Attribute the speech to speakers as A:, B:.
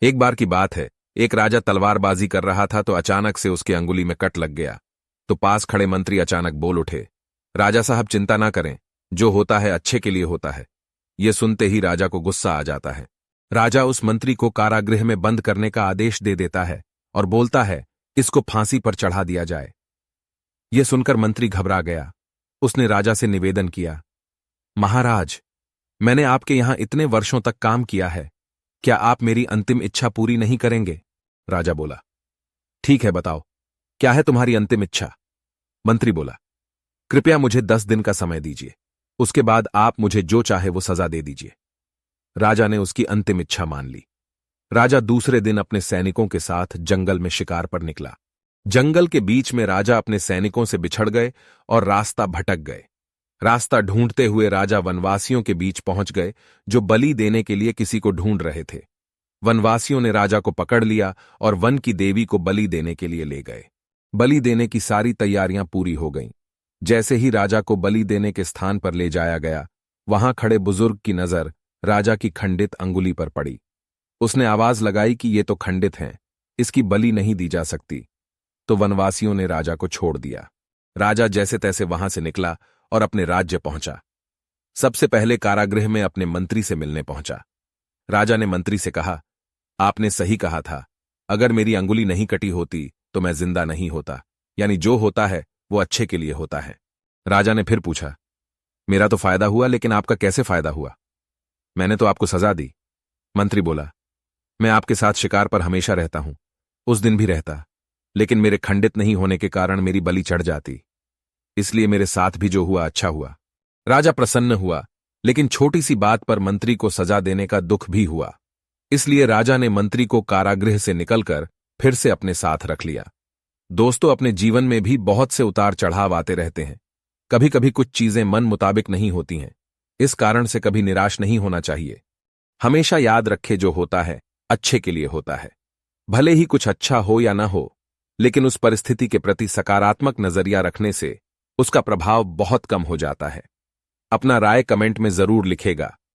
A: एक बार की बात है, एक राजा तलवारबाजी कर रहा था तो अचानक से उसकी अंगुली में कट लग गया। तो पास खड़े मंत्री अचानक बोल उठे, राजा साहब चिंता ना करें, जो होता है अच्छे के लिए होता है। यह सुनते ही राजा को गुस्सा आ जाता है। राजा उस मंत्री को कारागृह में बंद करने का आदेश दे देता है और बोलता है, इसको फांसी पर चढ़ा दिया जाए। यह सुनकर मंत्री घबरा गया। उसने राजा से निवेदन किया, महाराज, मैंने आपके यहां इतने वर्षों तक काम किया है, क्या आप मेरी अंतिम इच्छा पूरी नहीं करेंगे? राजा बोला, ठीक है, बताओ, क्या है तुम्हारी अंतिम इच्छा? मंत्री बोला, कृपया मुझे 10 दिन का समय दीजिए, उसके बाद आप मुझे जो चाहे वो सजा दे दीजिए। राजा ने उसकी अंतिम इच्छा मान ली। राजा दूसरे दिन अपने सैनिकों के साथ जंगल में शिकार पर निकला। जंगल के बीच में राजा अपने सैनिकों से बिछड़ गए और रास्ता भटक गए। रास्ता ढूंढते हुए राजा वनवासियों के बीच पहुंच गए, जो बलि देने के लिए किसी को ढूंढ रहे थे। वनवासियों ने राजा को पकड़ लिया और वन की देवी को बलि देने के लिए ले गए। बलि देने की सारी तैयारियां पूरी हो गईं। जैसे ही राजा को बलि देने के स्थान पर ले जाया गया, वहां खड़े बुजुर्ग की नजर राजा की खंडित अंगुली पर पड़ी। उसने आवाज लगाई कि ये तो खंडित हैं, इसकी बलि नहीं दी जा सकती। तो वनवासियों ने राजा को छोड़ दिया। राजा जैसे तैसे वहां से निकला और अपने राज्य पहुंचा। सबसे पहले कारागृह में अपने मंत्री से मिलने पहुंचा। राजा ने मंत्री से कहा, आपने सही कहा था, अगर मेरी अंगुली नहीं कटी होती तो मैं जिंदा नहीं होता, यानी जो होता है वो अच्छे के लिए होता है। राजा ने फिर पूछा, मेरा तो फायदा हुआ, लेकिन आपका कैसे फायदा हुआ? मैंने तो आपको सजा दी। मंत्री बोला, मैं आपके साथ शिकार पर हमेशा रहता हूं, उस दिन भी रहता, लेकिन मेरे खंडित नहीं होने के कारण मेरी बलि चढ़ जाती, इसलिए मेरे साथ भी जो हुआ अच्छा हुआ। राजा प्रसन्न हुआ, लेकिन छोटी सी बात पर मंत्री को सजा देने का दुख भी हुआ। इसलिए राजा ने मंत्री को कारागृह से निकलकर फिर से अपने साथ रख लिया। दोस्तों, अपने जीवन में भी बहुत से उतार चढ़ाव आते रहते हैं। कभी कभी कुछ चीजें मन मुताबिक नहीं होती हैं, इस कारण से कभी निराश नहीं होना चाहिए। हमेशा याद रखे, जो होता है अच्छे के लिए होता है। भले ही कुछ अच्छा हो या ना हो, लेकिन उस परिस्थिति के प्रति सकारात्मक नजरिया रखने से उसका प्रभाव बहुत कम हो जाता है। अपना राय कमेंट में जरूर लिखेगा।